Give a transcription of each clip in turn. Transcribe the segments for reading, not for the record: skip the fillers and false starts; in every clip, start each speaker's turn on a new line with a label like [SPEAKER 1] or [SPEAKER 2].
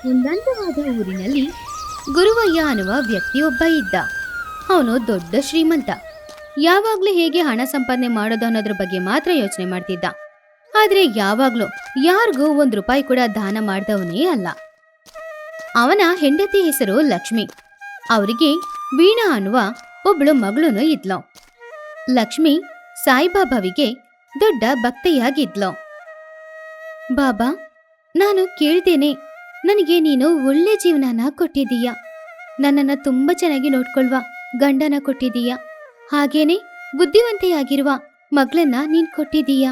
[SPEAKER 1] ಒಂದಂತವಾದ ಊರಿನಲ್ಲಿ ಗುರುವಯ್ಯ ಅನ್ನುವ ವ್ಯಕ್ತಿಯೊಬ್ಬ ಇದ್ದ. ಅವನು ದೊಡ್ಡ ಶ್ರೀಮಂತ. ಯಾವಾಗ್ಲೂ ಹೇಗೆ ಹಣ ಸಂಪಾದನೆ ಮಾಡೋದು ಅನ್ನೋದ್ರ ಬಗ್ಗೆ ಮಾತ್ರ ಯೋಚನೆ ಮಾಡ್ತಿದ್ದ. ಆದ್ರೆ ಯಾವಾಗ್ಲೂ ಯಾರಿಗೂ ₹1 ಕೂಡ ದಾನ ಮಾಡ್ದವನೇ ಅಲ್ಲ. ಅವನ ಹೆಂಡತಿ ಹೆಸರು ಲಕ್ಷ್ಮಿ. ಅವರಿಗೆ ವೀಣಾ ಅನ್ನುವ ಒಬ್ಳು ಮಗಳೂನು ಇದ್ಲು. ಲಕ್ಷ್ಮಿ ಸಾಯಿಬಾಬಾವಿಗೆ ದೊಡ್ಡ ಭಕ್ತೆಯಾಗಿದ್ಲು. ಬಾಬಾ, ನಾನು ಕೇಳ್ತೇನೆ, ನನಗೆ ನೀನು ಒಳ್ಳೆ ಜೀವನನ ಕೊಟ್ಟಿದೀಯ. ನನ್ನನ್ನ ತುಂಬಾ ಚೆನ್ನಾಗಿ ನೋಡ್ಕೊಳ್ವಾ ಗಂಡನ ಕೊಟ್ಟಿದೀಯ. ಹಾಗೇನೆ ಬುದ್ಧಿವಂತೆಯಾಗಿರುವ ಮಗಳನ್ನ ನೀನ್ ಕೊಟ್ಟಿದೀಯ.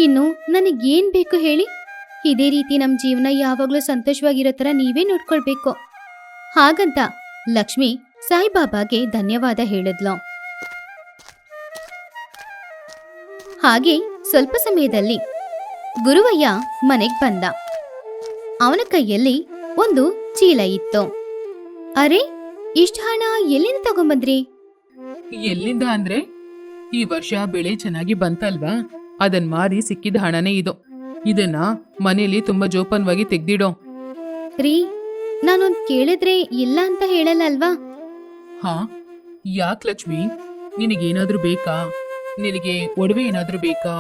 [SPEAKER 1] ಇನ್ನು ನನಗೇನ್ ಬೇಕು ಹೇಳಿ? ಇದೇ ರೀತಿ ನಮ್ ಜೀವನ ಯಾವಾಗ್ಲೂ ಸಂತೋಷವಾಗಿರೋ ತರ ನೀವೇ ನೋಡ್ಕೊಳ್ಬೇಕು. ಹಾಗಂತ ಲಕ್ಷ್ಮಿ ಸಾಯಿಬಾಬಾಗೆ ಧನ್ಯವಾದ ಹೇಳಿದ್ಲು. ಹಾಗೆ ಸ್ವಲ್ಪ ಸಮಯದಲ್ಲಿ ಗುರುವಯ್ಯ ಮನೆಗ್ ಬಂದ. ಅವನ ಕೈಯಲ್ಲಿ ಒಂದು ಚೀಲ ಇತ್ತು. ಅರೆ, ಇಷ್ಟ ಹಣ ಎಲ್ಲಿಂದ ತಗೊಂಬಂದ್ರಿ?
[SPEAKER 2] ಎಲ್ಲಿಂದ ಅಂದ್ರೆ, ಈ ವರ್ಷ ಬೆಳೆ ಚೆನ್ನಾಗಿ ಬಂತಲ್ವಾ, ಅದನ್ ಮಾರಿ ಸಿಕ್ಕಿದ ಹಣನೇ ಇದು. ಇದನ್ನ ಮನೇಲಿ ತುಂಬಾ ಜೋಪಾನವಾಗಿ ತೆಗ್ದಿಡೋ.
[SPEAKER 1] ರೀ, ನಾನೊಂದ್ ಕೇಳಿದ್ರೆ ಇಲ್ಲ ಅಂತ ಹೇಳಲ್ಲ ಅಲ್ವಾ?
[SPEAKER 2] ಹಾ, ಯಾಕ್ ಲಕ್ಷ್ಮಿ, ನಿನಗೇನಾದ್ರೂ ಬೇಕಾ? ನಿನಗೆ ಒಡವೆ ಏನಾದ್ರೂ ಬೇಕಾ,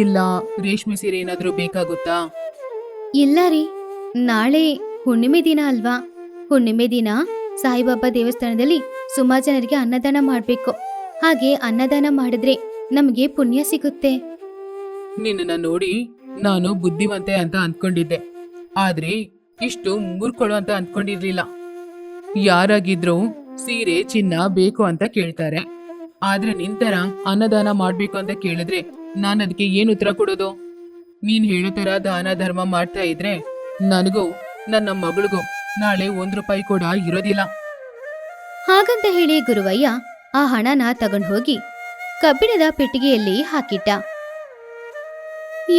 [SPEAKER 2] ಇಲ್ಲ ರೇಷ್ಮೆ ಸೀರೆ ಏನಾದ್ರೂ ಬೇಕಾಗುತ್ತಾ?
[SPEAKER 1] ಇಲ್ಲ ರೀ, ನಾಳೆ ಹುಣ್ಣಿಮೆ ದಿನ ಅಲ್ವಾ? ಹುಣ್ಣಿಮೆ ದಿನ ಸಾಯಿಬಾಬಾ ದೇವಸ್ಥಾನದಲ್ಲಿ ಸುಮಾರು ಜನರಿಗೆ ಅನ್ನದಾನ ಮಾಡ್ಬೇಕು. ಹಾಗೆ ಅನ್ನದಾನ ಮಾಡಿದ್ರೆ ನಮಗೆ ಪುಣ್ಯ ಸಿಗುತ್ತೆ.
[SPEAKER 2] ನಿನ್ನ ನೋಡಿ ನಾನು ಬುದ್ಧಿವಂತೆ ಅಂತ ಅಂದ್ಕೊಂಡಿದ್ದೆ, ಆದ್ರೆ ಇಷ್ಟು ಮೂರ್ಖಳು ಅಂತ ಅಂದ್ಕೊಂಡಿರ್ಲಿಲ್ಲ. ಯಾರಾಗಿದ್ರು ಸೀರೆ ಚಿನ್ನ ಬೇಕು ಅಂತ ಕೇಳ್ತಾರೆ, ಆದ್ರೆ ನಿಂತರ ಅನ್ನದಾನ ಮಾಡ್ಬೇಕು ಅಂತ ಕೇಳಿದ್ರೆ ನಾನು ಅದಕ್ಕೆ ಏನು ಉತ್ತರ ಕೊಡೋದು? ನೀನ್ ಹೇಳೋ ತರ ದಾನ ಧರ್ಮ ಮಾಡ್ತಾ ಇದ್ರೆ ನನಗೂ ನನ್ನ ಮಗಳಿಗೂ ನಾಳೆ ₹1 ಕೂಡ ಇರೋದಿಲ್ಲ.
[SPEAKER 1] ಹಾಗಂತ ಹೇಳಿ ಗುರುವಯ್ಯ ಆ ಹಣನ ತಗೊಂಡು ಹೋಗಿ ಕಬ್ಬಿಣದ ಪೆಟ್ಟಿಗೆಯಲ್ಲಿ ಹಾಕಿಟ್ಟ.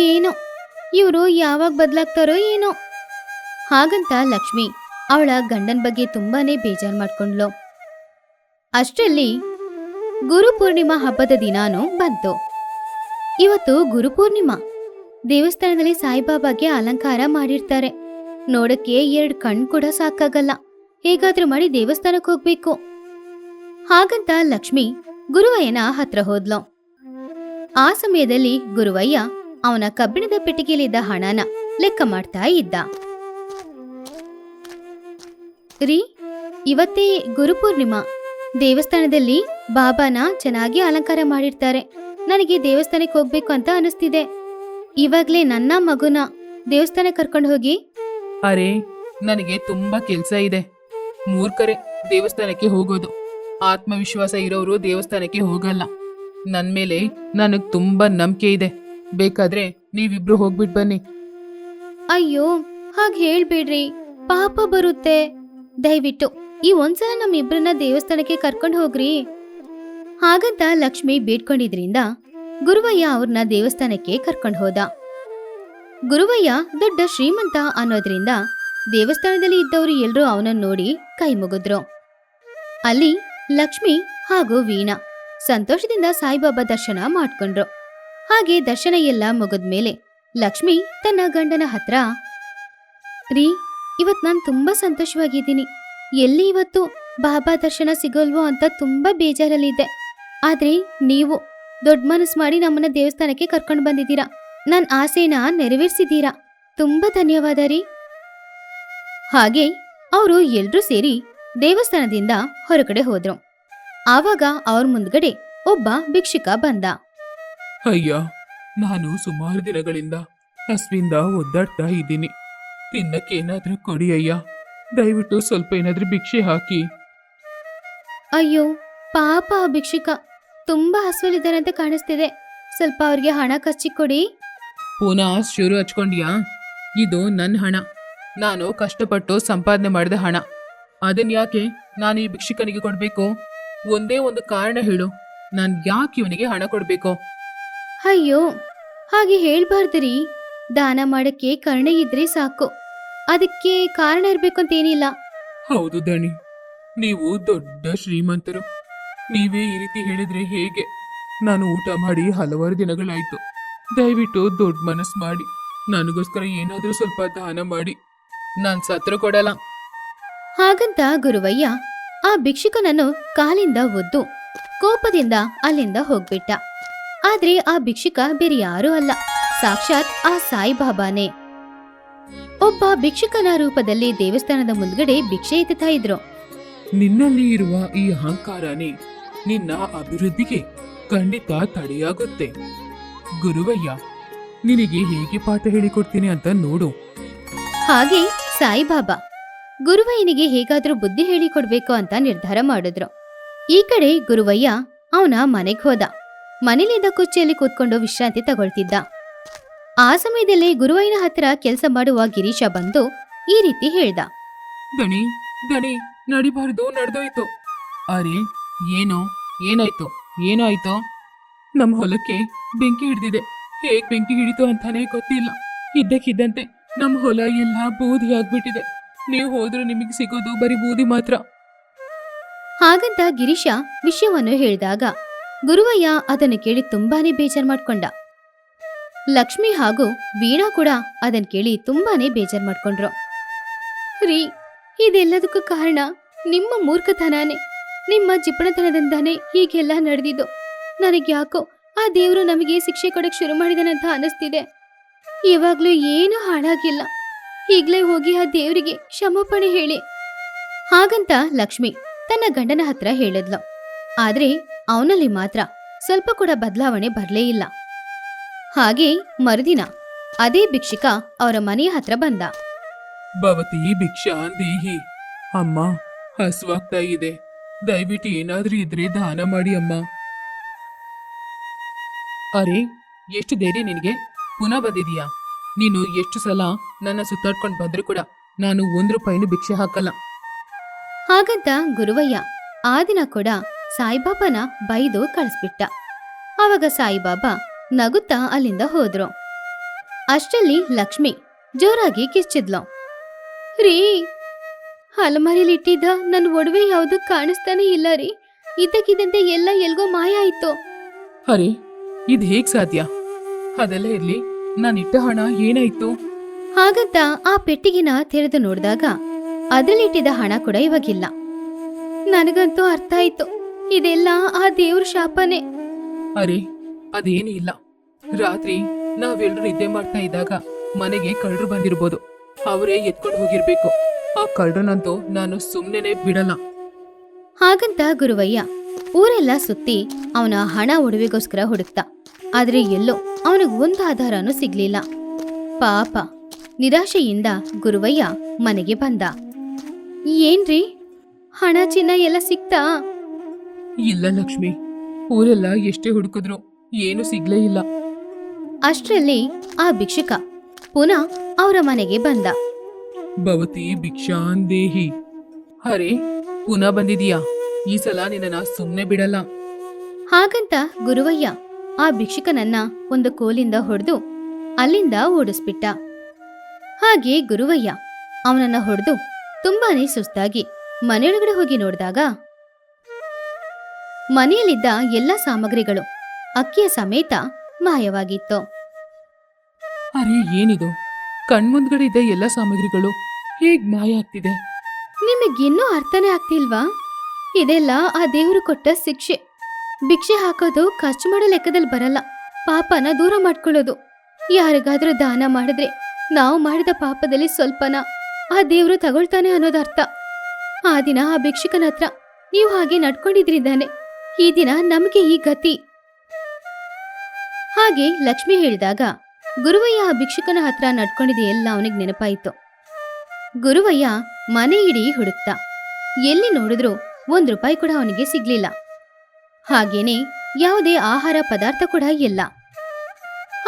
[SPEAKER 1] ಏನೋ ಇವರು ಯಾವಾಗ ಬದಲಾಗ್ತಾರೋ ಏನೋ. ಹಾಗಂತ ಲಕ್ಷ್ಮಿ ಅವಳ ಗಂಡನ ಬಗ್ಗೆ ತುಂಬಾನೇ ಬೇಜಾರು ಮಾಡ್ಕೊಂಡ್ಲು. ಅಷ್ಟರಲ್ಲಿ ಗುರುಪೂರ್ಣಿಮಾ ಹಬ್ಬದ ದಿನಾನು ಬಂತು. ಇವತ್ತು ಗುರುಪೂರ್ಣಿಮಾ. ದೇವಸ್ಥಾನದಲ್ಲಿ ಸಾಯಿಬಾಬಾಗೆ ಅಲಂಕಾರ ಮಾಡಿರ್ತಾರೆ. ನೋಡಕ್ಕೆ 2 ಕಣ್ ಕೂಡ ಸಾಕಾಗಲ್ಲ. ಹೇಗಾದ್ರೂ ಮಾಡಿ ದೇವಸ್ಥಾನಕ್ಕೆ ಹೋಗ್ಬೇಕು. ಹಾಗಂತ ಲಕ್ಷ್ಮಿ ಗುರುವಯ್ಯನ ಹತ್ರ ಹೋದ್ಲು. ಆ ಸಮಯದಲ್ಲಿ ಗುರುವಯ್ಯ ಅವನ ಕಬ್ಬಿಣದ ಪೆಟ್ಟಿಗೆಯಲ್ಲಿದ್ದ ಹಣನ ಲೆಕ್ಕ ಮಾಡ್ತಾ ಇದ್ದ. ರೀ, ಇವತ್ತೇ ಗುರುಪೂರ್ಣಿಮಾ. ದೇವಸ್ಥಾನದಲ್ಲಿ ಬಾಬಾನ ಚೆನ್ನಾಗಿ ಅಲಂಕಾರ ಮಾಡಿರ್ತಾರೆ. ನನಗೆ ದೇವಸ್ಥಾನಕ್ಕೆ ಹೋಗ್ಬೇಕು ಅಂತ ಅನಿಸ್ತಿದೆ. ಇವಾಗ್ಲೇ ನನ್ನ ಮಗುನ ದೇವಸ್ಥಾನಕ್ಕೆ ಕರ್ಕೊಂಡು ಹೋಗಿ.
[SPEAKER 2] ಅರೆ, ನನಗೆ ತುಂಬಾ ಕೆಲ್ಸ ಇದೆ. ಮೂರ್ಖರೇ ದೇವಸ್ಥಾನಕ್ಕೆ ಹೋಗೋದು. ಆತ್ಮವಿಶ್ವಾಸ ಇರೋರು ದೇವಸ್ಥಾನಕ್ಕೆ ಹೋಗಲ್ಲ. ನನ್ ಮೇಲೆ ನನಗ್ ತುಂಬಾ ನಂಬಿಕೆ ಇದೆ. ಬೇಕಾದ್ರೆ ನೀವಿಬ್ರು ಹೋಗ್ಬಿಟ್ ಬನ್ನಿ.
[SPEAKER 1] ಅಯ್ಯೋ, ಹಾಗೆ ಹೇಳ್ಬೇಡ್ರಿ, ಪಾಪ ಬರುತ್ತೆ. ದಯವಿಟ್ಟು ಈ ಒಂದ್ಸಲ ನಮ್ಮಿಬ್ರನ್ನ ದೇವಸ್ಥಾನಕ್ಕೆ ಕರ್ಕೊಂಡು ಹೋಗ್ರಿ. ಹಾಗಂತ ಲಕ್ಷ್ಮಿ ಬೇಡ್ಕೊಂಡಿದ್ರಿಂದ ಗುರುವಯ್ಯ ಅವ್ರನ್ನ ದೇವಸ್ಥಾನಕ್ಕೆ ಕರ್ಕೊಂಡು ಹೋದ. ಗುರುವಯ್ಯ ದೊಡ್ಡ ಶ್ರೀಮಂತ ಅನ್ನೋದ್ರಿಂದ ದೇವಸ್ಥಾನದಲ್ಲಿ ಇದ್ದವರು ಎಲ್ರೂ ಅವನನ್ನು ನೋಡಿ ಕೈ ಮುಗಿದ್ರು. ಅಲ್ಲಿ ಲಕ್ಷ್ಮಿ ಹಾಗೂ ವೀಣಾ ಸಂತೋಷದಿಂದ ಸಾಯಿಬಾಬಾ ದರ್ಶನ ಮಾಡ್ಕೊಂಡ್ರು. ಹಾಗೆ ದರ್ಶನ ಎಲ್ಲ ಮುಗಿದ್ಮೇಲೆ ಲಕ್ಷ್ಮಿ ತನ್ನ ಗಂಡನ ಹತ್ರ, ರೀ, ಇವತ್ ನಾನು ತುಂಬಾ ಸಂತೋಷವಾಗಿದ್ದೀನಿ. ಎಲ್ಲಿ ಇವತ್ತು ಬಾಬಾ ದರ್ಶನ ಸಿಗೋಲ್ವೋ ಅಂತ ತುಂಬಾ ಬೇಜಾರಲ್ಲಿದ್ದೆ. ಆದ್ರೆ ನೀವು ದೊಡ್ಡ ಮನಸ್ಸು ಮಾಡಿ ನಮ್ಮನ್ನ ದೇವಸ್ಥಾನಕ್ಕೆ ಕರ್ಕೊಂಡು ಬಂದಿದ್ದೀರಾ. ನನ್ನ ಆಸೆನ ನೆರವೇರಿಸಿದ್ದೀರಾ. ತುಂಬಾ ಧನ್ಯವಾದ ರೀ. ಹಾಗೆ ಅವರು ಎಲ್ರೂ ಸೇರಿ ದೇವಸ್ಥಾನದಿಂದ ಹೊರಗಡೆ ಹೋದ್ರು. ಆವಾಗ ಅವ್ರ ಮುಂದ್ಗಡೆ ಒಬ್ಬ ಭಿಕ್ಷುಕ ಬಂದ.
[SPEAKER 2] ಅಯ್ಯ, ನಾನು ಸುಮಾರು ದಿನಗಳಿಂದ ಹಸ್ವಿಂದ ಒದ್ದಾಡ್ತಾ ಇದ್ದೀನಿ. ತಿನ್ನಕ್ಕೆ ಏನಾದ್ರೂ ಕೊಡಿ ಅಯ್ಯ. ದಯವಿಟ್ಟು ಸ್ವಲ್ಪ ಏನಾದ್ರೂ ಭಿಕ್ಷೆ ಹಾಕಿ.
[SPEAKER 1] ಅಯ್ಯೋ ಪಾಪ, ಆ ಭಿಕ್ಷುಕ ತುಂಬಾ ಹಸುವಲ್ಲಿದ್ದಾರೆ ಅಂತ ಕಾಣಿಸ್ತಿದೆ. ಸ್ವಲ್ಪ ಅವ್ರಿಗೆ ಹಣ ಕೊಡಿ.
[SPEAKER 2] ಪುನಃ ಶುರು ಹಚ್ಕೊಂಡ್ಯಾ? ಇದು ನನ್ನ ಹಣ. ನಾನು ಕಷ್ಟಪಟ್ಟು ಸಂಪಾದನೆ ಮಾಡಿದ ಹಣ. ಅದನ್ ಯಾಕೆ ನಾನು ಈ ಭಿಕ್ಷುಕನಿಗೆ ಕೊಡ್ಬೇಕು? ಒಂದೇ ಒಂದು ಕಾರಣ ಹೇಳು, ನಾನ್ ಯಾಕೆ ಇವನಿಗೆ ಹಣ ಕೊಡ್ಬೇಕು?
[SPEAKER 1] ಅಯ್ಯೋ, ಹಾಗೆ ಹೇಳ್ಬಾರ್ದ್ರಿ. ದಾನ ಮಾಡಕ್ಕೆ ಕರುಣೆ ಇದ್ರೆ ಸಾಕು. ಅದಕ್ಕೆ ಕಾರಣ ಇರ್ಬೇಕು ಅಂತೇನಿಲ್ಲ.
[SPEAKER 2] ಹೌದು ದಣಿ, ನೀವು ದೊಡ್ಡ ಶ್ರೀಮಂತರು. ನೀವೇ ಈ ರೀತಿ ಹೇಳಿದ್ರೆ ಹೇಗೆ? ನಾನು ಊಟ ಮಾಡಿ ಹಲವಾರು ದಿನಗಳಾಯ್ತು. ದಯವಿಟ್ಟು ದೊಡ್ಡ ಮನಸ್ಸು ಮಾಡಿ ನನಗೋಸ್ಕರ ಏನಾದರೂ ಸ್ವಲ್ಪ ದಾನ ಮಾಡಿ. ನಾನ್ ಸತ್ರು ಕೊಡಲ್ಲ.
[SPEAKER 1] ಹಾಗಂತ ಗುರುವಯ್ಯ ಆ ಭಿಕ್ಷುಕನನ್ನು ಕಾಲಿಂದ ಒದ್ದು ಕೋಪದಿಂದ ಅಲ್ಲಿಂದ ಹೋಗ್ಬಿಟ್ಟ. ಆದ್ರೆ ಆ ಭಿಕ್ಷುಕ ಬೇರೆ ಯಾರೂ ಅಲ್ಲ, ಸಾಕ್ಷಾತ್ ಆ ಸಾಯಿಬಾಬಾನೇ. ಒಬ್ಬ ಭಿಕ್ಷುಕನ ರೂಪದಲ್ಲಿ ದೇವಸ್ಥಾನದ ಮುಂದ್ಗಡೆ ಭಿಕ್ಷೆ ಎತ್ತುತ್ತಾ ಇದ್ರು.
[SPEAKER 2] ನಿನ್ನಲ್ಲಿ ಇರುವ ಈ ಅಹಂಕಾರನೇ ನಿನ್ನ ಅಭಿವೃದ್ಧಿಗೆ ಖಂಡಿತ ತಡೆಯಾಗುತ್ತೆ. ಗುರುವಯ್ಯ, ನಿನಗೆ ಹೇಗೆ ಪಾಠ ಹೇಳಿಕೊಡ್ತೀನಿ ಅಂತ ನೋಡು.
[SPEAKER 1] ಹಾಗೆ ಸಾಯಿಬಾಬಾ ಗುರುವಯ್ಯನಿಗೆ ಹೇಗಾದ್ರೂ ಬುದ್ಧಿ ಹೇಳಿಕೊಡ್ಬೇಕು ಅಂತ ನಿರ್ಧಾರ ಮಾಡಿದ್ರು. ಈ ಕಡೆ ಗುರುವಯ್ಯ ಅವನ ಮನೆಗೆ ಹೋದ. ಮನೇಲಿದ್ದ ಕುರ್ಚಿಯಲ್ಲಿ ಕೂತ್ಕೊಂಡು ವಿಶ್ರಾಂತಿ ತಗೊಳ್ತಿದ್ದ. ಆ ಸಮಯದಲ್ಲಿ ಗುರುವಯ್ಯನ ಹತ್ರ ಕೆಲಸ ಮಾಡುವ ಗಿರೀಶ ಬಂದು ಈ ರೀತಿ ಹೇಳ್ದ.
[SPEAKER 2] ದಣಿ ದಣಿ, ನಡಿಬಾರ್ದು, ನಡೆದೋಯ್ತು. ಅರೆ ಏನಾಯ್ತು? ನಮ್ಮ ಹೊಲಕ್ಕೆ ಬೆಂಕಿ ಹಿಡಿದಿದೆ. ಹೇಗ್ ಬೆಂಕಿ ಹಿಡಿತು ಅಂತಾನೆ ಗೊತ್ತಿಲ್ಲ. ಇದ್ದಕ್ಕಿದ್ದಂತೆ ನಮ್ಮ ಹೊಲ ಎಲ್ಲ ಬೂದಿ ಆಗ್ಬಿಟ್ಟಿದೆ. ನೀವು ಹೋದ್ರೂ ನಿಮಗೆ ಸಿಗೋದು ಬರೀ ಬೂದಿ ಮಾತ್ರ.
[SPEAKER 1] ಹಾಗಂತ ಗಿರೀಶ ವಿಷಯವನ್ನು ಹೇಳಿದಾಗ ಗುರುವಯ್ಯ ಅದನ್ನು ಕೇಳಿ ತುಂಬಾನೇ ಬೇಜಾರ್ ಮಾಡ್ಕೊಂಡ. ಲಕ್ಷ್ಮಿ ಹಾಗೂ ವೀಣಾ ಕೂಡ ಅದನ್ ಕೇಳಿ ತುಂಬಾನೇ ಬೇಜಾರ್ ಮಾಡ್ಕೊಂಡ್ರು. ರೀ, ಇದೆಲ್ಲದಕ್ಕೂ ಕಾರಣ ನಿಮ್ಮ ಮೂರ್ಖತನಾನೇ, ನಿಮ್ಮ ಜಿಪಣತನದಿಂದಾನೇ ಹೀಗೆಲ್ಲ ನಡೆದಿದ್ದು. ನನಗ್ಯಾಕೋ ಆ ದೇವರು ನಮಗೆ ಶಿಕ್ಷೆ ಕೊಡಕ್ ಶುರು ಮಾಡಿದನಂತ ಅನಿಸ್ತಿದೆ. ಇವಾಗ್ಲೂ ಏನೂ ಹಾಳಾಗಿಲ್ಲ. ಈಗ್ಲೇ ಹೋಗಿ ಆ ದೇವರಿಗೆ ಕ್ಷಮಾಪಣೆ ಹೇಳಿ. ಹಾಗಂತ ಲಕ್ಷ್ಮಿ ತನ್ನ ಗಂಡನ ಹತ್ರ ಹೇಳಿದ್ಲು. ಆದ್ರೆ ಅವನಲ್ಲಿ ಮಾತ್ರ ಸ್ವಲ್ಪ ಕೂಡ ಬದಲಾವಣೆ ಬರ್ಲೇ ಇಲ್ಲ. ಹಾಗೆ ಮರುದಿನ ಅದೇ ಭಿಕ್ಷುಕ ಅವರ ಮನೆಯ ಹತ್ರ ಬಂದ.
[SPEAKER 2] ಭವತಿ ಭಿಕ್ಷಾ ದೇಹಿ. ಅಮ್ಮ, ಹಸುವಾಗ್ತಾ ಇದೆ, ದಯವಿಟ್ಟು ಏನಾದ್ರೂ ಇದ್ರೆ ದಾನ ಮಾಡಿ ಅಮ್ಮ. ಅರೆ, ಎಷ್ಟು ಧೈರ್ಯ ನಿನಗೆ? ಪುನಃ ಬಂದಿದೀಯಾ? ನೀನು ಎಷ್ಟು ಸಲ ನನ್ನ ಸುತ್ತಾಡ್ಕೊಂಡು ಬಂದ್ರು ಕೂಡ ನಾನು ₹1 ಭಿಕ್ಷೆ ಹಾಕಲ್ಲ.
[SPEAKER 1] ಹಾಗಂತ ಗುರುವಯ್ಯ ಆ ದಿನ ಕೂಡ ಸಾಯಿಬಾಬಾನ ಬೈದು ಕಳಿಸ್ಬಿಟ್ಟ. ಆವಾಗ ಸಾಯಿಬಾಬಾ ನಗುತ್ತಾ ಅಲ್ಲಿಂದ ಹೋದ್ರು. ಅಷ್ಟರಲ್ಲಿ ಲಕ್ಷ್ಮಿ ಜೋರಾಗಿ ಕಿರ್ಚಿದ್ಲು. ರೀ, ಅಲಮಾರಿಲಿಟ್ಟಿದ್ದ ನನ್ನ ಒಡವೆ ಯಾವುದು ಕಾಣಿಸ್ತಾನೆ ಇಲ್ಲ ರೀ. ಇದ್ದಕ್ಕಿದ್ದಂತೆ ಎಲ್ಲ ಎಲ್ಗೋ ಮಾಯ ಆಯ್ತು.
[SPEAKER 2] ಅರೆ, ಇದು ಹೇಗ್ ಸಾಧ್ಯ? ಅದೆಲ್ಲ ಇರ್ಲಿ, ನಾನಿಟ್ಟ ಹಣ ಏನಾಯ್ತು?
[SPEAKER 1] ಹಾಗಂತ ಆ ಪೆಟ್ಟಿಗೆನ ತೆರೆದು ನೋಡಿದಾಗ ಅದರಲ್ಲಿಟ್ಟಿದ್ದ ಹಣ ಕೂಡ ಇವಾಗಿಲ್ಲ. ನನಗಂತೂ ಅರ್ಥ ಆಯ್ತು, ಇದೆಲ್ಲ ಆ ದೇವ್ರ ಶಾಪನೇ.
[SPEAKER 2] ಅರೆ, ಅದೇನೂ ಇಲ್ಲ. ರಾತ್ರಿ ನಾವೆಲ್ಲರೂ ನಿದ್ದೆ ಮಾಡ್ತಾ ಇದ್ದಾಗ ಮನೆಗೆ ಕಳ್ಳರು ಬಂದಿರ್ಬೋದು. ಅವರೇ ಎತ್ಕೊಂಡು ಹೋಗಿರ್ಬೇಕು. ಆ ಕಳ್ಳರನ್ನಂತೂ ನಾನು ಸುಮ್ಮನೆ ಬಿಡಲ್ಲ.
[SPEAKER 1] ಹಾಗಂತ ಗುರುವಯ್ಯ ಊರೆಲ್ಲ ಸುತ್ತಿ ಅವನ ಹಣ ಒಡವೆಗೋಸ್ಕರ ಹುಡುಕ್ತ. ಆದ್ರೆ ಎಲ್ಲೋ ಅವನಿಗೆ ಒಂದು ಆಧಾರನೂ ಸಿಗ್ಲಿಲ್ಲ. ಪಾಪ, ನಿರಾಶೆಯಿಂದ ಗುರುವಯ್ಯ ಮನೆಗೆ ಬಂದ. ಏನ್ರಿ, ಹಣ ಚಿನ್ನ ಎಲ್ಲ ಸಿಕ್ತಾ?
[SPEAKER 2] ಇಲ್ಲ ಲಕ್ಷ್ಮಿ, ಊರೆಲ್ಲ ಎಷ್ಟೇ ಹುಡುಕಿದ್ರು ಏನು ಸಿಗ್ಲೇ ಇಲ್ಲ.
[SPEAKER 1] ಅಷ್ಟರಲ್ಲಿ ಆ ಭಿಕ್ಷುಕ ಪುನಃ ಅವರ ಮನೆಗೆ ಬಂದ.
[SPEAKER 2] ಭವತಿ ಭಿಕ್ಷಾಂದೇಹಿ. ಅರೆ, ಪುನಃ ಬಂದಿದೀಯಾ? ಈ ಸಲ ನಿನ್ನ ಸುಮ್ಮನೆ ಬಿಡಲ್ಲ.
[SPEAKER 1] ಹಾಗಂತ ಗುರುವಯ್ಯ ಆ ಭಿಕ್ಷುಕನನ್ನ ಒಂದು ಕೋಲಿಂದ ಹೊಡೆದು ಅಲ್ಲಿಂದ ಓಡಿಸ್ಬಿಟ್ಟ. ಹಾಗೆ ಗುರುವಯ್ಯ ಅವನನ್ನ ಹೊಡೆದು ತುಂಬಾನೇ ಸುಸ್ತಾಗಿ ಮನೆಯೊಳಗಡೆ ಹೋಗಿ ನೋಡಿದಾಗ ಮನೆಯಲ್ಲಿದ್ದ ಎಲ್ಲ ಸಾಮಗ್ರಿಗಳು ಅಕ್ಕಿಯ ಸಮೇತ ಮಾಯವಾಗಿತ್ತು.
[SPEAKER 2] ಅರೆ, ಏನಿದು? ಕಣ್ಮುಂದ್ಗಡೆ ಇದ್ದ ಎಲ್ಲ ಸಾಮಗ್ರಿಗಳು ಹೇಗ್ ಮಾಯ ಆಗ್ತಿದೆ?
[SPEAKER 1] ನಿಮಗಿನ್ನೂ ಅರ್ಥನೇ ಆಗ್ತಿಲ್ವಾ? ಇದೆಲ್ಲ ಆ ದೇವರು ಕೊಟ್ಟ ಶಿಕ್ಷೆ. ಭಿಕ್ಷೆ ಹಾಕೋದು ಖರ್ಚು ಮಾಡೋ ಲೆಕ್ಕದಲ್ಲಿ ಬರಲ್ಲ, ಪಾಪನ ದೂರ ಮಾಡ್ಕೊಳ್ಳೋದು. ಯಾರಿಗಾದ್ರೂ ದಾನ ಮಾಡಿದ್ರೆ ನಾವು ಮಾಡಿದ ಪಾಪದಲ್ಲಿ ಸ್ವಲ್ಪನ ಆ ದೇವರು ತಗೊಳ್ತಾನೆ ಅನ್ನೋದು ಅರ್ಥ. ಆ ದಿನ ಆ ಭಿಕ್ಷುಕನ ಹತ್ರ ನೀವು ಹಾಗೆ ನಡ್ಕೊಂಡಿದ್ರಿಂದಾನೆ ಈ ದಿನ ನಮಗೆ ಈ ಗತಿ. ಹಾಗೆ ಲಕ್ಷ್ಮಿ ಹೇಳಿದಾಗ ಗುರುವಯ್ಯ ಆ ಭಿಕ್ಷುಕನ ಹತ್ರ ನಡ್ಕೊಂಡಿದೆ ಎಲ್ಲ ಅವನಿಗೆ ನೆನಪಾಯಿತು. ಗುರುವಯ್ಯ ಮನೆ ಇಡೀ ಹುಡುಕ್ತ. ಎಲ್ಲಿ ನೋಡಿದ್ರು ₹1 ಕೂಡ ಅವನಿಗೆ ಸಿಗ್ಲಿಲ್ಲ. ಹಾಗೇನೆ ಯಾವುದೇ ಆಹಾರ ಪದಾರ್ಥ ಕೂಡ ಇಲ್ಲ.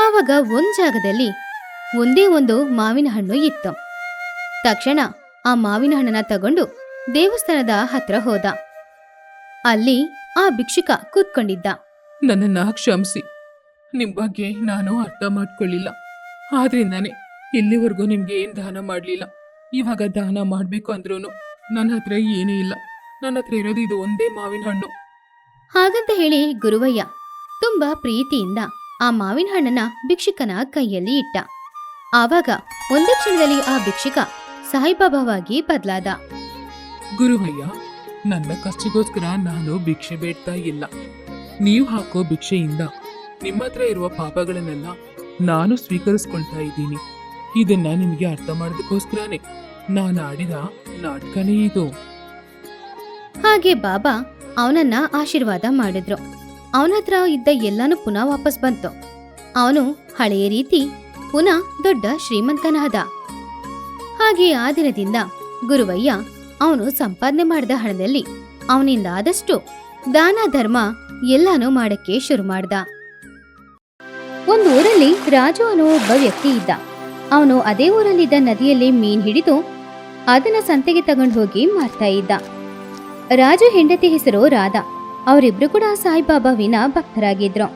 [SPEAKER 1] ಆವಾಗ ಒಂದ್ ಜಾಗದಲ್ಲಿ ಒಂದೇ ಒಂದು ಮಾವಿನ ಹಣ್ಣು ಇತ್ತು. ತಕ್ಷಣ ಆ ಮಾವಿನ ಹಣ್ಣನ್ನ ತಗೊಂಡು ದೇವಸ್ಥಾನದ ಹತ್ರ ಹೋದ. ಅಲ್ಲಿ ಆ ಭಿಕ್ಷುಕ ಕೂತ್ಕೊಂಡಿದ್ದ.
[SPEAKER 2] ನನ್ನನ್ನ ಕ್ಷಮಿಸಿ, ನಿಮ್ ಬಗ್ಗೆ ನಾನು ಅರ್ಥ ಮಾಡ್ಕೊಳ್ಳಿಲ್ಲ. ಆದ್ರಿಂದಾನೆ ಇಲ್ಲಿವರೆಗೂ ನಿಮ್ಗೆ ಏನ್ ದಾನ ಮಾಡ್ಲಿಲ್ಲ. ಇವಾಗ ದಾನ ಮಾಡ್ಬೇಕು ಅಂದ್ರೂನು ನನ್ನ ಹತ್ರ ಏನೂ ಇಲ್ಲ. ನನ್ನ ಹತ್ರ ಇರೋದು ಇದು ಒಂದೇ ಮಾವಿನ ಹಣ್ಣು.
[SPEAKER 1] ಹಾಗಂತ ಹೇಳಿ ಗುರುವಯ್ಯ ತುಂಬಾ ಪ್ರೀತಿಯಿಂದ ಆ ಮಾವಿನ ಹಣ್ಣನ್ನ ಭಿಕ್ಷುಕನ ಕೈಯಲ್ಲಿ ಇಟ್ಟ. ಆವಾಗ ಒಂದೇ ಕ್ಷಣದಲ್ಲಿ ಆ ಭಿಕ್ಷುಕ ಸಾಯಿಬಾಬಾವಾಗಿ ಬದಲಾದ.
[SPEAKER 2] ಗುರುವಯ್ಯ, ನನ್ನ ಖರ್ಚಿಗೋಸ್ಕರ ನಾನು ಭಿಕ್ಷೆ ಬೇಡ್ತಾ ಇಲ್ಲ. ನೀವು ಹಾಕೋ ಭಿಕ್ಷೆಯಿಂದ ನಿಮ್ಮ ಹತ್ರ ಇರುವ ಪಾಪಗಳನ್ನೆಲ್ಲ ನಾನು ಸ್ವೀಕರಿಸ್ಕೊಳ್ತಾ ಇದ್ದೀನಿ. ಇದನ್ನ ನಿಮಗೆ ಅರ್ಥ ಮಾಡೋದಕ್ಕೋಸ್ಕರನೇ ನಾನು ಆಡಿದ ನಾಟಕನೇ ಇದು.
[SPEAKER 1] ಹಾಗೆ ಬಾಬಾ ಅವನನ್ನ ಆಶೀರ್ವಾದ ಮಾಡಿದ್ರು. ಅವನತ್ರ ಇದ್ದ ಎಲ್ಲಾನು ಪುನಃ ವಾಪಸ್ ಬಂತು. ಅವನು ಹಳೆಯ ರೀತಿ ಪುನಃ ದೊಡ್ಡ ಶ್ರೀಮಂತನಾದ. ಹಾಗೆ ಆ ದಿನದಿಂದ ಗುರುವಯ್ಯ ಅವನು ಸಂಪಾದನೆ ಮಾಡಿದ ಹಣದಲ್ಲಿ ಅವನಿಂದ ಆದಷ್ಟು ದಾನ ಧರ್ಮ ಎಲ್ಲಾನು ಮಾಡಕ್ಕೆ ಶುರು ಮಾಡ್ದ. ಒಂದು ಊರಲ್ಲಿ ರಾಜು ಅನ್ನೋ ಒಬ್ಬ ವ್ಯಕ್ತಿ ಇದ್ದ. ಅವನು ಅದೇ ಊರಲ್ಲಿದ್ದ ನದಿಯಲ್ಲಿ ಮೀನ್ ಹಿಡಿದು ಅದನ್ನ ಸಂತೆಗೆ ತಗೊಂಡು ಹೋಗಿ ಮಾರ್ತಾ ಇದ್ದ. ರಾಜು ಹೆಂಡತಿ ಹೆಸರು ರಾಧಾ. ಅವರಿಬ್ರು ಕೂಡ ಸಾಯಿಬಾಬಾವಿನ ಭಕ್ತರಾಗಿದ್ರು.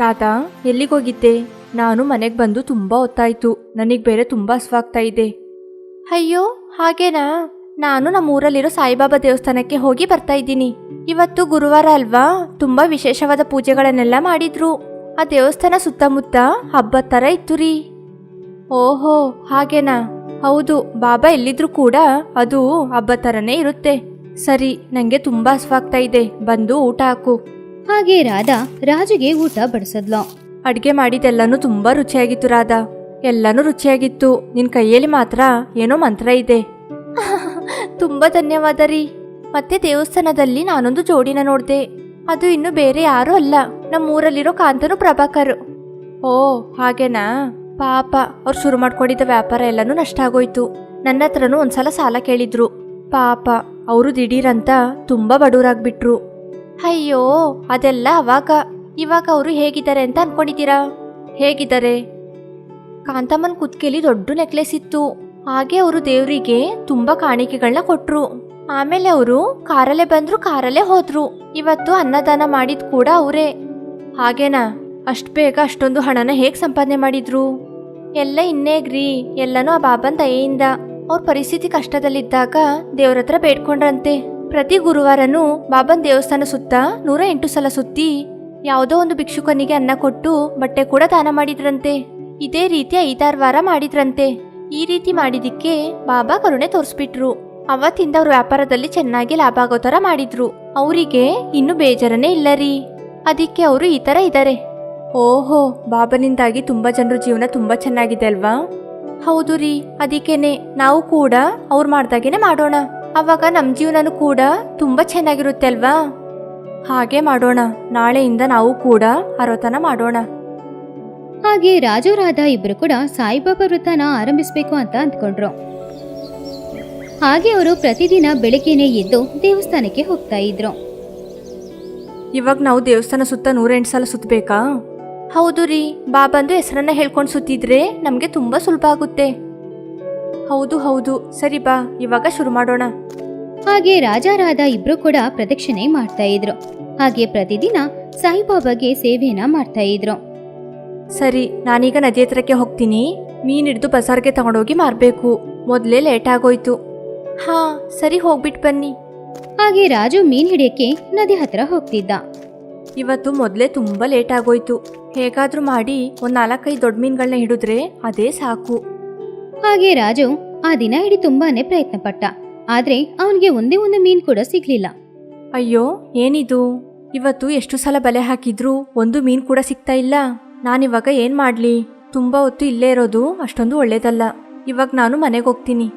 [SPEAKER 3] ರಾಧಾ, ಎಲ್ಲಿಗೋಗಿದ್ದೆ? ನಾನು ಮನೆಗೆ ಬಂದು ತುಂಬಾ ಹೊತ್ತಾಯ್ತು. ನನಗೆ ಬೇರೆ ತುಂಬಾ ಹಸ್ವಾಗ್ತಾ ಇದೆ. ಅಯ್ಯೋ, ಹಾಗೇನಾ? ನಾನು ನಮ್ಮೂರಲ್ಲಿರೋ ಸಾಯಿಬಾಬಾ ದೇವಸ್ಥಾನಕ್ಕೆ ಹೋಗಿ ಬರ್ತಾ ಇದ್ದೀನಿ. ಇವತ್ತು ಗುರುವಾರ ಅಲ್ವಾ? ತುಂಬಾ ವಿಶೇಷವಾದ ಪೂಜೆಗಳನ್ನೆಲ್ಲ ಮಾಡಿದ್ರು. ಆ ದೇವಸ್ಥಾನ ಸುತ್ತಮುತ್ತ ಹಬ್ಬದ ಥರ ಇತ್ತು ರೀ. ಓಹೋ, ಹಾಗೇನಾ? ಹೌದು, ಬಾಬಾ ಎಲ್ಲಿದ್ರು ಕೂಡ ಅದು ಹಬ್ಬದ ಥರನೇ ಇರುತ್ತೆ. ಸರಿ, ನಂಗೆ ತುಂಬಾ ಹಸ್ವಾಗ್ತಾ ಇದೆ, ಬಂದು ಊಟ ಹಾಕು.
[SPEAKER 1] ಹಾಗೆ ರಾಧಾ ರಾಜುಗೆ ಊಟ ಬಡಿಸಿದ್ಲು.
[SPEAKER 3] ಅಡ್ಗೆ ಮಾಡಿದೆಲ್ಲನೂ ತುಂಬಾ ರುಚಿಯಾಗಿತ್ತು ರಾಧಾ. ಎಲ್ಲನೂ ರುಚಿಯಾಗಿತ್ತು. ನಿನ್ ಕೈಯಲ್ಲಿ ಮಾತ್ರ ಏನೋ ಮಂತ್ರ ಇದೆ. ತುಂಬಾ ಧನ್ಯವಾದ ರೀ. ಮತ್ತೆ ದೇವಸ್ಥಾನದಲ್ಲಿ ನಾನೊಂದು ಜೋಡಿನ ನೋಡ್ದೆ. ಅದು ಇನ್ನು ಬೇರೆ ಯಾರೂ ಅಲ್ಲ, ನಮ್ಮೂರಲ್ಲಿರೋ ಕಾಂತನು ಪ್ರಭಾಕರ್. ಓ, ಹಾಗೇನಾ? ಪಾಪ, ಅವ್ರು ಶುರು ಮಾಡ್ಕೊಂಡಿದ್ದ ವ್ಯಾಪಾರ ಎಲ್ಲನೂ ನಷ್ಟ ಆಗೋಯ್ತು. ನನ್ನ ಹತ್ರನೂ ಒಂದ್ಸಲ ಸಾಲ ಕೇಳಿದ್ರು. ಪಾಪ, ಅವರು ದಿಢೀರಂತ ತುಂಬಾ ಬಡವರಾಗ್ಬಿಟ್ರು. ಅಯ್ಯೋ, ಅದೆಲ್ಲ ಅವಾಗ. ಇವಾಗ ಅವರು ಹೇಗಿದ್ದಾರೆ ಅಂತ ಅನ್ಕೊಂಡಿದ್ದೀರಾ? ಹೇಗಿದ್ದಾರೆ? ಕಾಂತಮ್ಮನ ಕುತ್ತಿಗೆಲಿ ದೊಡ್ಡ ನೆಕ್ಲೆಸ್ ಇತ್ತು. ಹಾಗೆ ಅವರು ದೇವರಿಗೆ ತುಂಬಾ ಕಾಣಿಕೆಗಳನ್ನ ಕೊಟ್ರು. ಆಮೇಲೆ ಅವರು ಕಾರಲ್ಲೇ ಬಂದ್ರು, ಕಾರಲ್ಲೇ ಹೋದ್ರು. ಇವತ್ತು ಅನ್ನದಾನ ಮಾಡಿದ್ ಕೂಡ ಅವರೇ. ಹಾಗೇನಾ? ಅಷ್ಟು ಬೇಗ ಅಷ್ಟೊಂದು ಹಣನ ಹೇಗೆ ಸಂಪಾದನೆ ಮಾಡಿದ್ರು? ಎಲ್ಲ ಇನ್ನೇಗ್ರಿ, ಎಲ್ಲನೂ ಆ ಬಾಬನ್ ದಯೆಯಿಂದ. ಅವ್ರ ಪರಿಸ್ಥಿತಿ ಕಷ್ಟದಲ್ಲಿದ್ದಾಗ ದೇವ್ರ ಹತ್ರ ಬೇಡ್ಕೊಂಡ್ರಂತೆ. ಪ್ರತಿ ಗುರುವಾರನೂ ಬಾಬನ್ ದೇವಸ್ಥಾನ ಸುತ್ತ 108 ಸಲ ಸುತ್ತಿ ಯಾವುದೋ ಒಂದು ಭಿಕ್ಷುಕನಿಗೆ ಅನ್ನ ಕೊಟ್ಟು ಬಟ್ಟೆ ಕೂಡ ದಾನ ಮಾಡಿದ್ರಂತೆ. ಇದೇ ರೀತಿ 5-6 ವಾರ ಮಾಡಿದ್ರಂತೆ. ಈ ರೀತಿ ಮಾಡಿದಿಕ್ಕೆ ಬಾಬಾ ಕರುಣೆ ತೋರಿಸ್ಬಿಟ್ರು. ಅವತ್ತಿಂದ ಅವ್ರ ವ್ಯಾಪಾರದಲ್ಲಿ ಚೆನ್ನಾಗಿ ಲಾಭ ಆಗೋ ತರ ಮಾಡಿದ್ರು. ಅವರಿಗೆ ಇನ್ನು ಬೇಜಾರನೇ ಇಲ್ಲ ರೀ. ಅದಕ್ಕೆ ಅವರು ಈ ತರ ಇದ್ದಾರೆ. ಓಹೋ, ಬಾಬನಿಂದಾಗಿ ತುಂಬಾ ಜನರ ಜೀವನ ತುಂಬಾ ಚೆನ್ನಾಗಿದೆ ಅಲ್ವಾ? ಹೌದು ರೀ. ಅದಕ್ಕೇನೆ ನಾವು ಕೂಡ ಅವ್ರು ಮಾಡ್ದಾಗೇನೆ ಮಾಡೋಣ. ಅವಾಗ ನಮ್ ಜೀವನನೂ ಕೂಡ ತುಂಬಾ ಚೆನ್ನಾಗಿರುತ್ತೆ ಅಲ್ವಾ? ಹಾಗೆ ಮಾಡೋಣ. ನಾಳೆಯಿಂದ ನಾವು ಕೂಡ ಅರೋತನ ಮಾಡೋಣ.
[SPEAKER 1] ಹಾಗೆ ರಾಜು ರಾಧಾ ಇಬ್ರು ಕೂಡ ಸಾಯಿಬಾಬಾ ವೃತ್ತನ ಆರಂಭಿಸ್ಬೇಕು ಅಂತ ಅಂದ್ಕೊಂಡ್ರು. ಹಾಗೆ ಅವರು ಪ್ರತಿದಿನ ಬೆಳಗ್ಗೆನೆ ಎದ್ದು ದೇವಸ್ಥಾನಕ್ಕೆ ಹೋಗ್ತಾ ಇದ್ರು.
[SPEAKER 3] ಇವಾಗ ನಾವು ದೇವಸ್ಥಾನ ಸುತ್ತ 108 ಸಲ ಸುತ್ತಬೇಕಾ? ಹೌದು ರೀ. ಬಾಬಂದು ಹೆಸರನ್ನ ಹೇಳ್ಕೊಂಡು ಸುತ್ತಿದ್ರೆ ನಮ್ಗೆ ತುಂಬಾ ಸುಲಭ ಆಗುತ್ತೆ. ಹೌದು ಹೌದು, ಸರಿ ಬಾ, ಇವಾಗ ಶುರು ಮಾಡೋಣ.
[SPEAKER 1] ಹಾಗೆ ರಾಜ ರಾಧಾ ಇಬ್ರು ಕೂಡ ಪ್ರದಕ್ಷಿಣೆ ಮಾಡ್ತಾ ಇದ್ರು. ಹಾಗೆ ಪ್ರತಿದಿನ ಸಾಯಿಬಾಬಾಗೆ ಸೇವೆಯನ್ನ ಮಾಡ್ತಾ ಇದ್ರು.
[SPEAKER 3] ಸರಿ, ನಾನೀಗ ನದಿ ಹತ್ರಕ್ಕೆ ಹೋಗ್ತೀನಿ. ಮೀನ್ ಹಿಡಿದು ಬಜಾರ್ಗೆ ತಗೊಂಡೋಗಿ ಮಾರ್ಬೇಕು. ಮೊದಲೇ ಲೇಟ್ ಆಗೋಯ್ತು. ಹಾ ಸರಿ, ಹೋಗ್ಬಿಟ್ಟು ಬನ್ನಿ.
[SPEAKER 1] ಹಾಗೆ ರಾಜು ಮೀನ್ ಹಿಡಿಯಕ್ಕೆ ನದಿ ಹತ್ರ ಹೋಗ್ತಿದ್ದ.
[SPEAKER 3] ಇವತ್ತು ಮೊದಲೇ ತುಂಬಾ ಲೇಟ್ ಆಗೋಯ್ತು. ಹೇಗಾದ್ರೂ ಮಾಡಿ ಒಂದ್ 4-5 ದೊಡ್ಡ ಮೀನ್ಗಳನ್ನ ಹಿಡಿದ್ರೆ ಅದೇ ಸಾಕು.
[SPEAKER 1] ಹಾಗೆ ರಾಜು ಆ ದಿನ ಇಡೀ ತುಂಬಾನೇ ಪ್ರಯತ್ನ ಪಟ್ಟ. ಆದ್ರೆ ಅವನಿಗೆ ಒಂದೇ ಒಂದು ಮೀನ್ ಕೂಡ ಸಿಗ್ಲಿಲ್ಲ.
[SPEAKER 3] ಅಯ್ಯೋ, ಏನಿದು? ಇವತ್ತು ಎಷ್ಟು ಸಲ ಬಲೆ ಹಾಕಿದ್ರು ಒಂದು ಮೀನ್ ಕೂಡ ಸಿಗ್ತಾ ಇಲ್ಲ. ನಾನಿವಾಗ ಏನ್ ಮಾಡ್ಲಿ? ತುಂಬಾ ಹೊತ್ತು ಇಲ್ಲೇ ಇರೋದು ಅಷ್ಟೊಂದು ಒಳ್ಳೇದಲ್ಲ. ಇವಾಗ ನಾನು ಮನೆಗೆ ಹೋಗ್ತೀನಿ.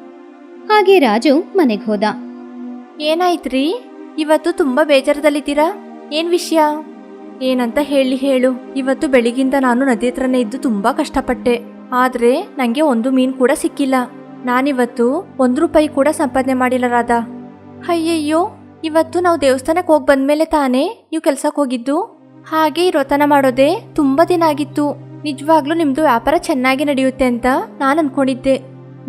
[SPEAKER 1] ಹಾಗೆ ರಾಜು ಮನೆಗೆ ಹೋದ.
[SPEAKER 3] ಏನಾಯ್ತ್ರಿ? ಇವತ್ತು ತುಂಬಾ ಬೇಜಾರದಲ್ಲಿದ್ದೀರಾ? ಏನ್ ವಿಷಯ? ಏನಂತ ಹೇಳು. ಇವತ್ತು ಬೆಳಿಗಿಂದ ನಾನು ನದಿ ಹತ್ರನೇ ಇದ್ದು ತುಂಬಾ ಕಷ್ಟಪಟ್ಟೆ. ಆದ್ರೆ ನಂಗೆ ಒಂದು ಮೀನ್ ಕೂಡ ಸಿಕ್ಕಿಲ್ಲ. ನಾನಿವತ್ತು 1 ರೂಪಾಯಿ ಕೂಡ ಸಂಪಾದನೆ ಮಾಡಿಲ್ಲ ರಾಧಾ. ಅಯ್ಯಯ್ಯೋ, ಇವತ್ತು ನಾವು ದೇವಸ್ಥಾನಕ್ಕೆ ಹೋಗಿ ಬಂದ್ಮೇಲೆ ತಾನೇ ನೀವು ಕೆಲ್ಸಕ್ಕೆ ಹೋಗಿದ್ದು. ಹಾಗೆ ವ್ರತನ ಮಾಡೋದೇ ತುಂಬಾ ದಿನ ಆಗಿತ್ತು. ನಿಜವಾಗ್ಲೂ ನಿಮ್ದು ವ್ಯಾಪಾರ ಚೆನ್ನಾಗಿ ನಡೆಯುತ್ತೆ ಅಂತ ನಾನು ಅನ್ಕೊಂಡಿದ್ದೆ.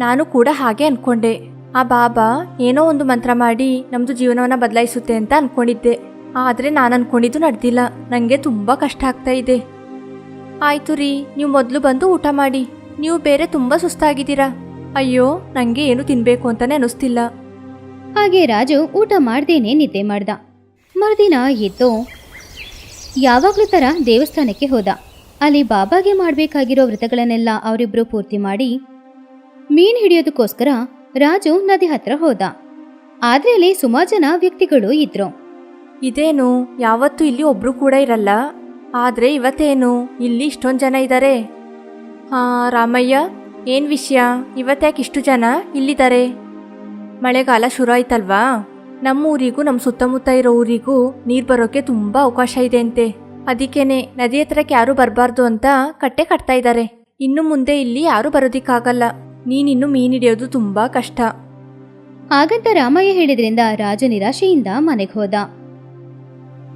[SPEAKER 3] ನಾನು ಕೂಡ ಹಾಗೆ ಅನ್ಕೊಂಡೆ. ಆ ಬಾಬಾ ಏನೋ ಒಂದು ಮಂತ್ರ ಮಾಡಿ ನಮ್ದು ಜೀವನವನ್ನ ಬದಲಾಯಿಸುತ್ತೆ ಅಂತ ಅನ್ಕೊಂಡಿದ್ದೆ. ಆದ್ರೆ ನಾನು ಅನ್ಕೊಂಡಿದ್ದು ನಡೆದಿಲ್ಲ. ನಂಗೆ ತುಂಬಾ ಕಷ್ಟ ಆಗ್ತಾ ಇದೆ. ಆಯ್ತು ರೀ, ನೀವು ಮೊದಲು ಬಂದು ಊಟ ಮಾಡಿ. ನೀವು ಬೇರೆ ತುಂಬಾ ಸುಸ್ತಾಗಿದ್ದೀರಾ. ಅಯ್ಯೋ, ನಂಗೆ ಏನು ತಿನ್ಬೇಕು ಅಂತಾನೆ ಅನಿಸ್ತಿಲ್ಲ.
[SPEAKER 1] ಹಾಗೆ ರಾಜು ಊಟ ಮಾಡ್ದೇನೆ ನಿದ್ದೆ ಮಾಡ್ದ. ಮರುದಿನ ಎದ್ದು ಯಾವಾಗ್ಲೂ ತರ ದೇವಸ್ಥಾನಕ್ಕೆ ಹೋದ. ಅಲ್ಲಿ ಬಾಬಾಗೆ ಮಾಡ್ಬೇಕಾಗಿರೋ ವ್ರತಗಳನ್ನೆಲ್ಲ ಅವರಿಬ್ರು ಪೂರ್ತಿ ಮಾಡಿ ಮೀನ್ ಹಿಡಿಯೋದಕ್ಕೋಸ್ಕರ ರಾಜು ನದಿ ಹತ್ರ ಹೋದ. ಆದ್ರೆ ಅಲ್ಲಿ ಸುಮಾರು ಜನ ವ್ಯಕ್ತಿಗಳು ಇದ್ರು.
[SPEAKER 3] ಇದೇನು ಯಾವತ್ತೂ ಇಲ್ಲಿ ಒಬ್ರು ಕೂಡ ಇರಲ್ಲ, ಆದ್ರೆ ಇವತ್ತೇನು ಇಲ್ಲಿ ಇಷ್ಟೊಂದು ಜನ ಇದ್ದಾರೆ? ಹಾ ರಾಮಯ್ಯ, ಏನ್ ವಿಷಯ? ಇವತ್ತ್ಯಾಕೆ ಇಷ್ಟು ಜನ ಇಲ್ಲಿದ್ದಾರೆ? ಮಳೆಗಾಲ ಶುರು ಆಯ್ತಲ್ವಾ? ನಮ್ಮ ಊರಿಗೂ ನಮ್ಮ ಸುತ್ತಮುತ್ತ ಇರೋ ಊರಿಗೂ ನೀರು ಬರೋಕೆ ತುಂಬಾ ಅವಕಾಶ ಇದೆ ಅಂತೆ. ಅದಕ್ಕೇನೆ ನದಿ ಹತ್ರಕ್ಕೆ ಯಾರು ಬರಬಾರ್ದು ಅಂತ ಕಟ್ಟೆ ಕಟ್ತಾ ಇದ್ದಾರೆ. ಇನ್ನು ಮುಂದೆ ಇಲ್ಲಿ ಯಾರು ಬರೋದಿಕ್ಕಾಗಲ್ಲ. ನೀನಿನ್ನು ಮೀನ್ ಹಿಡಿಯೋದು ತುಂಬಾ ಕಷ್ಟ.
[SPEAKER 1] ಹಾಗಂತ ರಾಮಯ್ಯ ಹೇಳಿದ್ರಿಂದ ರಾಜು ನಿರಾಶೆಯಿಂದ ಮನೆಗೆ ಹೋದ.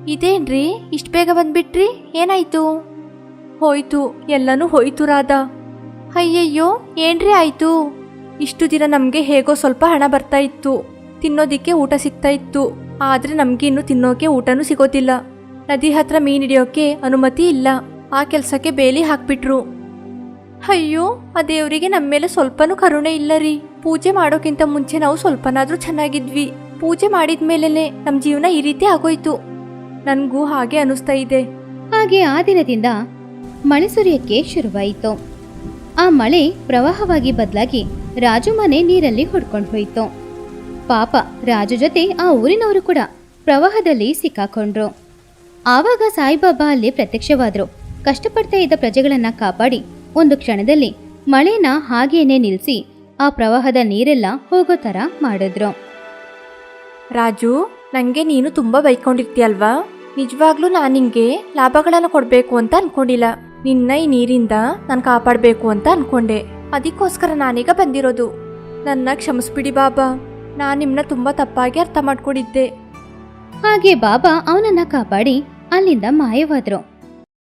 [SPEAKER 3] ಇದೇನ್ರಿ ಇಷ್ಟು ಬೇಗ ಬಂದ್ಬಿಟ್ರಿ? ಏನಾಯ್ತು? ಹೋಯ್ತು, ಎಲ್ಲನೂ ಹೋಯ್ತು ರಾಧಾ. ಅಯ್ಯಯ್ಯೋ, ಏನ್ರಿ ಆಯ್ತು? ಇಷ್ಟು ದಿನ ನಮಗೆ ಹೇಗೋ ಸ್ವಲ್ಪ ಹಣ ಬರ್ತಾ ಇತ್ತು, ತಿನ್ನೋದಿಕ್ಕೆ ಊಟ ಸಿಗ್ತಾ ಇತ್ತು. ಆದ್ರೆ ನಮ್ಗೆ ಇನ್ನು ತಿನ್ನೋಕೆ ಊಟನೂ ಸಿಗೋದಿಲ್ಲ. ನದಿ ಹತ್ರ ಮೀನ್ ಹಿಡಿಯೋಕೆ ಅನುಮತಿ ಇಲ್ಲ. ಆ ಕೆಲ್ಸಕ್ಕೆ ಬೇಲಿ ಹಾಕ್ಬಿಟ್ರು. ಅಯ್ಯೋ, ಆ ದೇವರಿಗೆ ನಮ್ಮ ಮೇಲೆ ಸ್ವಲ್ಪನೂ ಕರುಣೆ ಇಲ್ಲ ರೀ. ಪೂಜೆ ಮಾಡೋಕ್ಕಿಂತ ಮುಂಚೆ ನಾವು ಸ್ವಲ್ಪನಾದ್ರೂ ಚೆನ್ನಾಗಿದ್ವಿ. ಪೂಜೆ ಮಾಡಿದ್ಮೇಲೆನೆ ನಮ್ಮ ಜೀವನ ಈ ರೀತಿ ಆಗೋಯ್ತು. ನನ್ಗೂ ಹಾಗೆ ಅನಿಸ್ತಾ ಇದೆ.
[SPEAKER 1] ಹಾಗೆ ಆ ದಿನದಿಂದ ಮಳೆ ಸುರಿಯಕ್ಕೆ ಶುರುವಾಯಿತು. ಆ ಮಳೆ ಪ್ರವಾಹವಾಗಿ ಬದಲಾಗಿ ರಾಜು ಮನೆ ನೀರಲ್ಲಿ ಹೊಡ್ಕೊಂಡು ಹೋಯಿತು. ಪಾಪ ರಾಜು ಜೊತೆ ಆ ಊರಿನವರು ಕೂಡ ಪ್ರವಾಹದಲ್ಲಿ ಸಿಕ್ಕಾಕೊಂಡ್ರು. ಆವಾಗ ಸಾಯಿಬಾಬಾ ಅಲ್ಲಿ ಪ್ರತ್ಯಕ್ಷವಾದ್ರು. ಕಷ್ಟಪಡ್ತಾ ಇದ್ದ ಪ್ರಜೆಗಳನ್ನ ಕಾಪಾಡಿ ಒಂದು ಕ್ಷಣದಲ್ಲಿ ಮಳೆನ ಹಾಗೇನೆ ನಿಲ್ಲಿಸಿ ಆ ಪ್ರವಾಹದ ನೀರೆಲ್ಲ ಹೋಗೋ ತರ ಮಾಡಿದ್ರು.
[SPEAKER 3] ರಾಜು, ನಂಗೆ ನೀನು ತುಂಬಾ ಬೈಕೊಂಡಿರ್ತೀಯಲ್ವಾ? ನಿಜವಾಗ್ಲೂ ನಾನು ನಿಂಗೆ ಲಾಭಗಳನ್ನು ಕೊಡಬೇಕು ಅಂತ ಅನ್ಕೊಂಡಿಲ್ಲ. ನಿನ್ನ ಈ ನೀರಿಂದ ನಾನು ಕಾಪಾಡಬೇಕು ಅಂತ ಅನ್ಕೊಂಡೆ. ಅದಕ್ಕೋಸ್ಕರ ನಾನೀಗ ಬಂದಿರೋದು. ನನ್ನ ಕ್ಷಮಿಸ್ಬಿಡಿ ಬಾಬಾ. ನಾನು ನಿಮ್ಮನ್ನ ತುಂಬಾ ತಪ್ಪಾಗಿ ಅರ್ಥ ಮಾಡ್ಕೊಂಡಿದ್ದೆ.
[SPEAKER 1] ಹಾಗೆ ಬಾಬಾ ಅವನನ್ನ ಕಾಪಾಡಿ ಅಲ್ಲಿಂದ ಮಾಯವಾದ್ರು.